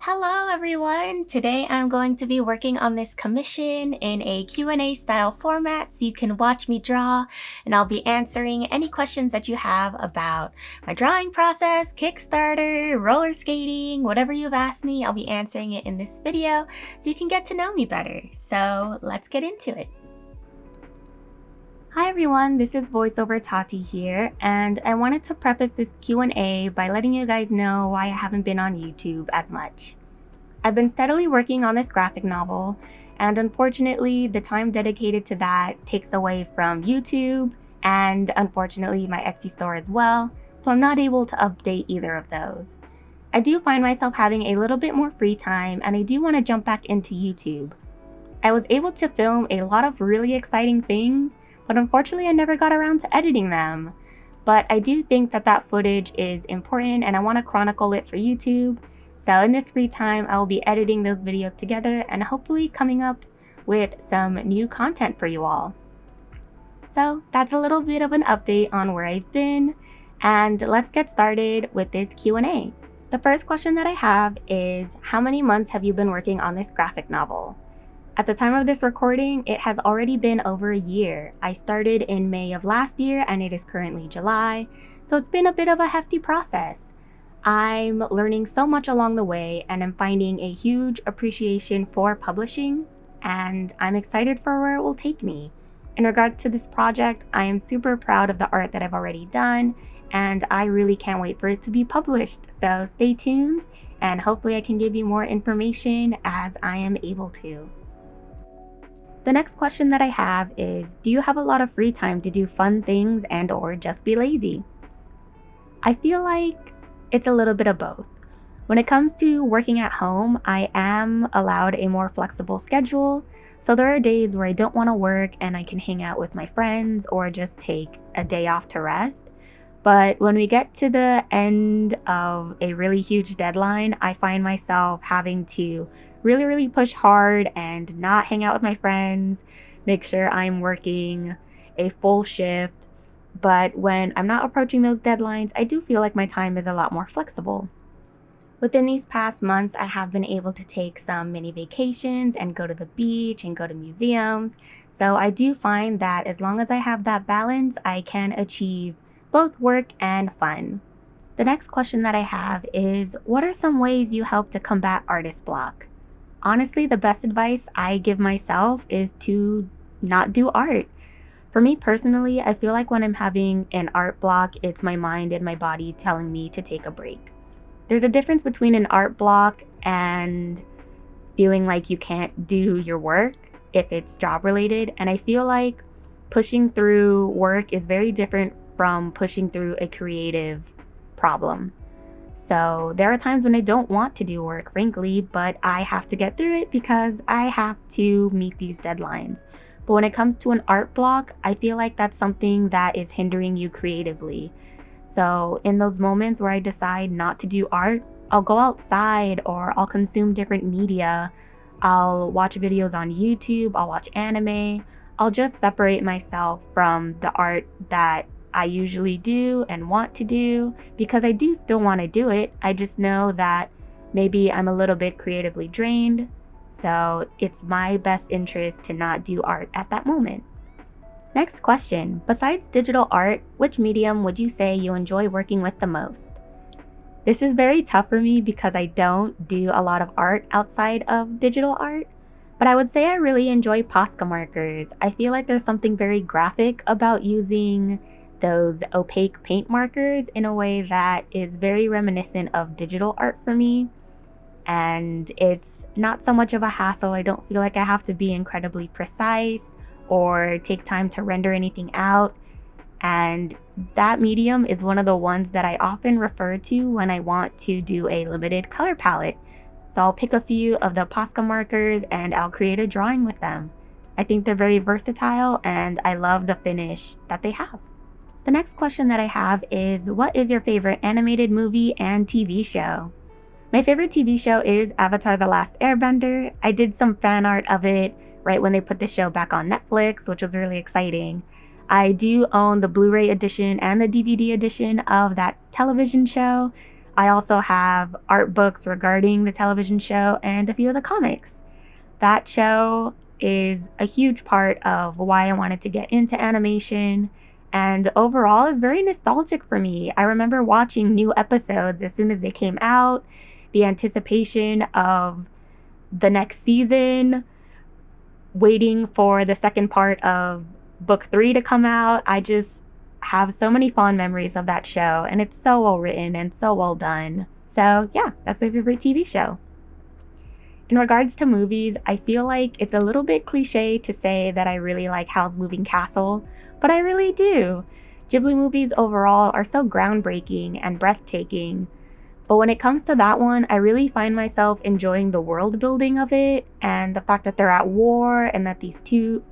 Hello everyone! Today I'm going to be working on this commission in a Q&A style format so you can watch me draw, and I'll be answering any questions that you have about my drawing process, Kickstarter, roller skating, whatever you've asked me, I'll be answering it in this video so you can get to know me better. So let's get into it. Hi everyone, this is VoiceOver Tati here, and I wanted to preface this Q&A by letting you guys know why I haven't been on YouTube as much. I've been steadily working on this graphic novel, and unfortunately the time dedicated to that takes away from YouTube and unfortunately my Etsy store as well, so I'm not able to update either of those. I do find myself having a little bit more free time, and I do want to jump back into YouTube. I was able to film a lot of really exciting things, but unfortunately I never got around to editing them. But I do think that footage is important and I want to chronicle it for YouTube. So in this free time, I will be editing those videos together and hopefully coming up with some new content for you all. So that's a little bit of an update on where I've been, and let's get started with this Q&A. The first question that I have is, how many months have you been working on this graphic novel? At the time of this recording, it has already been over a year. I started in May of last year and it is currently July, so it's been a bit of a hefty process. I'm learning so much along the way and I'm finding a huge appreciation for publishing, and I'm excited for where it will take me. In regard to this project, I am super proud of the art that I've already done, and I really can't wait for it to be published. So stay tuned and hopefully I can give you more information as I am able to. The next question that I have is, do you have a lot of free time to do fun things and or just be lazy? I feel like it's a little bit of both. When it comes to working at home, I am allowed a more flexible schedule, so there are days where I don't want to work and I can hang out with my friends or just take a day off to rest. But when we get to the end of a really huge deadline, I find myself having to really push hard and not hang out with my friends, make sure I'm working a full shift. But when I'm not approaching those deadlines, I do feel like my time is a lot more flexible. Within these past months, I have been able to take some mini vacations and go to the beach and go to museums. So I do find that as long as I have that balance, I can achieve both work and fun. The next question that I have is, what are some ways you help to combat artist block? Honestly, the best advice I give myself is to not do art. For me personally, I feel like when I'm having an art block, it's my mind and my body telling me to take a break. There's a difference between an art block and feeling like you can't do your work if it's job related, and I feel like pushing through work is very different from pushing through a creative problem. So there are times when I don't want to do work, frankly, but I have to get through it because I have to meet these deadlines. But when it comes to an art block, I feel like that's something that is hindering you creatively. So in those moments where I decide not to do art, I'll go outside or I'll consume different media. I'll watch videos on YouTube, I'll watch anime. I'll just separate myself from the art that I usually do and want to do, because I do still want to do it. I just know that maybe I'm a little bit creatively drained, so it's my best interest to not do art at that moment. Next question, besides digital art, which medium would you say you enjoy working with the most? This is very tough for me because I don't do a lot of art outside of digital art, but I would say I really enjoy Posca markers. I feel like there's something very graphic about using those opaque paint markers in a way that is very reminiscent of digital art for me. And it's not so much of a hassle. I don't feel like I have to be incredibly precise or take time to render anything out. And that medium is one of the ones that I often refer to when I want to do a limited color palette. So I'll pick a few of the Posca markers and I'll create a drawing with them. I think they're very versatile and I love the finish that they have. The next question that I have is, what is your favorite animated movie and TV show? My favorite TV show is Avatar: The Last Airbender. I did some fan art of it right when they put the show back on Netflix, which was really exciting. I do own the Blu-ray edition and the DVD edition of that television show. I also have art books regarding the television show and a few of the comics. That show is a huge part of why I wanted to get into animation, and overall is very nostalgic for me. I remember watching new episodes as soon as they came out, the anticipation of the next season, waiting for the second part of book 3 to come out. I just have so many fond memories of that show, and it's so well written and so well done. So yeah, that's my favorite TV show. In regards to movies, I feel like it's a little bit cliche to say that I really like Howl's Moving Castle, but I really do. Ghibli movies overall are so groundbreaking and breathtaking, but when it comes to that one, I really find myself enjoying the world building of it and the fact that they're at war and that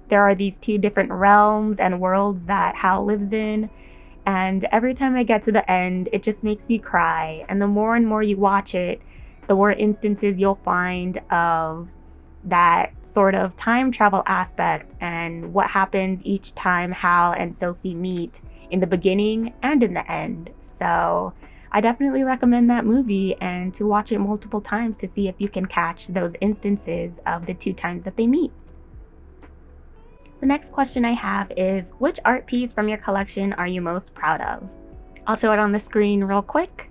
there are these two different realms and worlds that Howl lives in. And every time I get to the end, it just makes you cry. And the more and more you watch it, the more instances you'll find of that sort of time travel aspect and what happens each time Hal and Sophie meet in the beginning and in the end. So I definitely recommend that movie and to watch it multiple times to see if you can catch those instances of the 2 times that they meet. The next question I have is, which art piece from your collection are you most proud of? I'll show it on the screen real quick.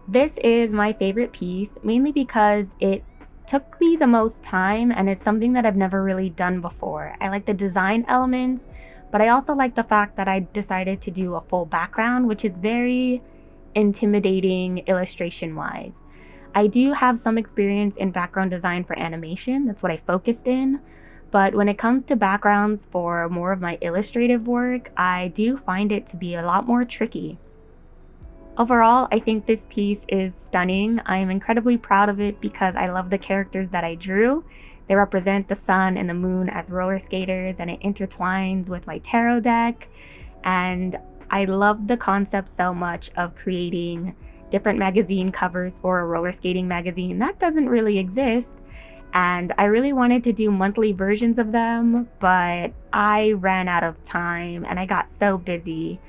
This is my favorite piece, mainly because it took me the most time and it's something that I've never really done before. I like the design elements, but I also like the fact that I decided to do a full background, which is very intimidating illustration-wise. I do have some experience in background design for animation, that's what I focused in, but when it comes to backgrounds for more of my illustrative work, I do find it to be a lot more tricky. Overall, I think this piece is stunning. I am incredibly proud of it because I love the characters that I drew. They represent the sun and the moon as roller skaters, and it intertwines with my tarot deck. And I love the concept so much of creating different magazine covers for a roller skating magazine that doesn't really exist. And I really wanted to do monthly versions of them, but I ran out of time and I got so busy.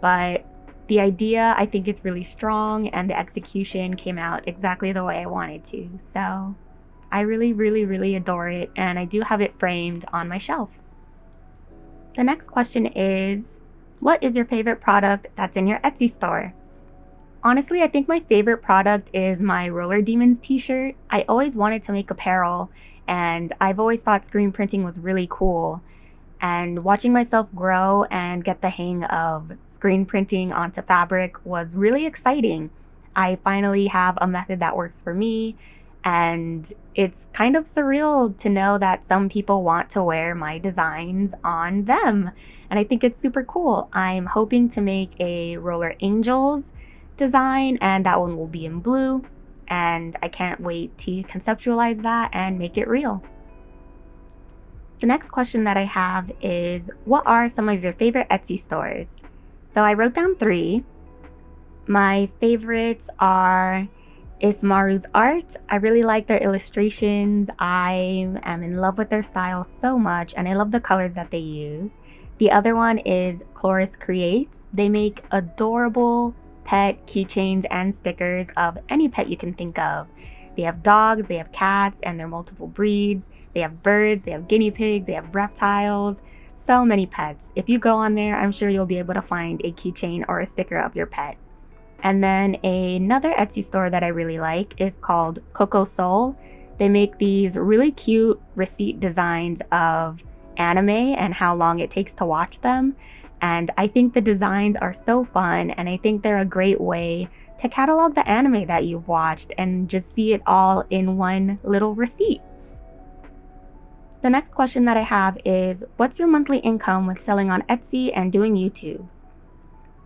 But the idea I think is really strong and the execution came out exactly the way I wanted to. So I really adore it, and I do have it framed on my shelf. The next question is, what is your favorite product that's in your Etsy store? Honestly, I think my favorite product is my Roller Demons t-shirt. I always wanted to make apparel, and I've always thought screen printing was really cool. And watching myself grow and get the hang of screen printing onto fabric was really exciting. I finally have a method that works for me, and it's kind of surreal to know that some people want to wear my designs on them. And I think it's super cool. I'm hoping to make a Roller Angels design, and that one will be in blue. And I can't wait to conceptualize that and make it real. The next question that I have is, what are some of your favorite Etsy stores? So I wrote down 3. My favorites are Ismaru's art. I really like their illustrations. I am in love with their style so much, and I love the colors that they use. The other one is Chloris Creates. They make adorable pet keychains and stickers of any pet you can think of. They have dogs, they have cats, and they're multiple breeds. They have birds, they have guinea pigs, they have reptiles, so many pets. If you go on there, I'm sure you'll be able to find a keychain or a sticker of your pet. And then another Etsy store that I really like is called Coco Soul. They make these really cute receipt designs of anime and how long it takes to watch them. And I think the designs are so fun, and I think they're a great way to catalog the anime that you've watched and just see it all in one little receipt. The next question that I have is, what's your monthly income with selling on Etsy and doing YouTube?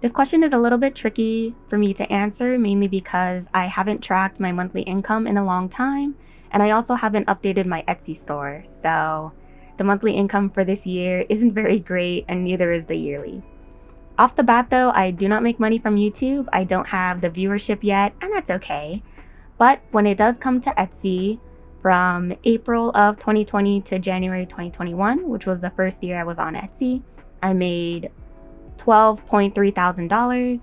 This question is a little bit tricky for me to answer, mainly because I haven't tracked my monthly income in a long time, and I also haven't updated my Etsy store. So the monthly income for this year isn't very great, and neither is the yearly. Off the bat though, I do not make money from YouTube. I don't have the viewership yet, and that's okay. But when it does come to Etsy, from April of 2020 to January 2021, which was the first year I was on Etsy, I made $12,300.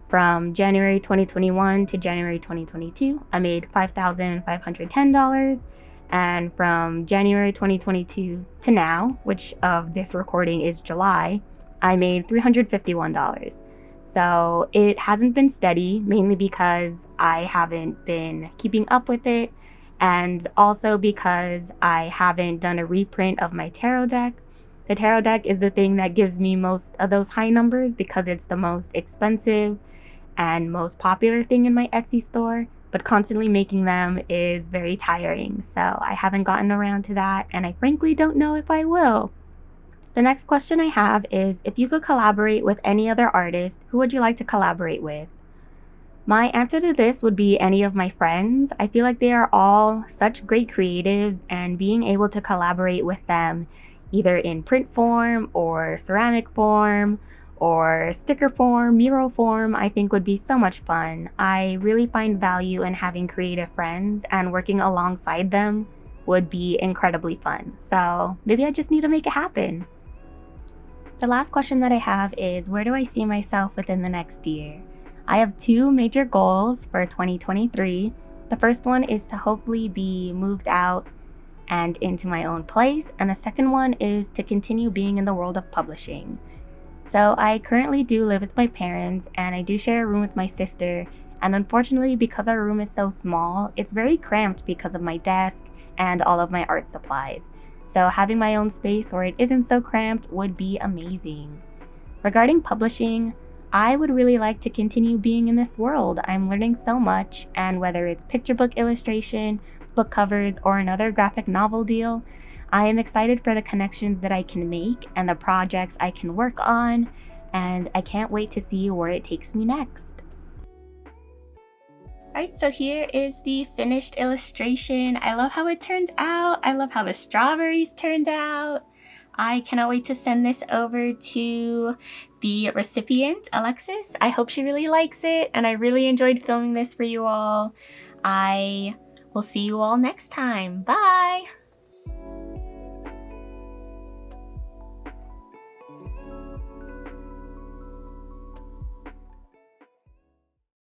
From January 2021 to January 2022, I made $5,510. And from January 2022 to now, which of this recording is July, I made $351. So it hasn't been steady, mainly because I haven't been keeping up with it, and also because I haven't done a reprint of my tarot deck. The tarot deck is the thing that gives me most of those high numbers because it's the most expensive and most popular thing in my Etsy store, but constantly making them is very tiring. So I haven't gotten around to that, and I frankly don't know if I will. The next question I have is, if you could collaborate with any other artist, who would you like to collaborate with? My answer to this would be any of my friends. I feel like they are all such great creatives, and being able to collaborate with them either in print form or ceramic form or sticker form, mural form, I think would be so much fun. I really find value in having creative friends, and working alongside them would be incredibly fun. So maybe I just need to make it happen. The last question that I have is, where do I see myself within the next year? I have two major goals for 2023. The first one is to hopefully be moved out and into my own place, and the second one is to continue being in the world of publishing. So I currently do live with my parents, and I do share a room with my sister, and unfortunately, because our room is so small, it's very cramped because of my desk and all of my art supplies. So having my own space where it isn't so cramped would be amazing. Regarding publishing, I would really like to continue being in this world. I'm learning so much, and whether it's picture book illustration, book covers, or another graphic novel deal, I am excited for the connections that I can make and the projects I can work on, and I can't wait to see where it takes me next. Alright, so here is the finished illustration. I love how it turned out. I love how the strawberries turned out. I cannot wait to send this over to the recipient, Alexis. I hope she really likes it, and I really enjoyed filming this for you all. I will see you all next time. Bye!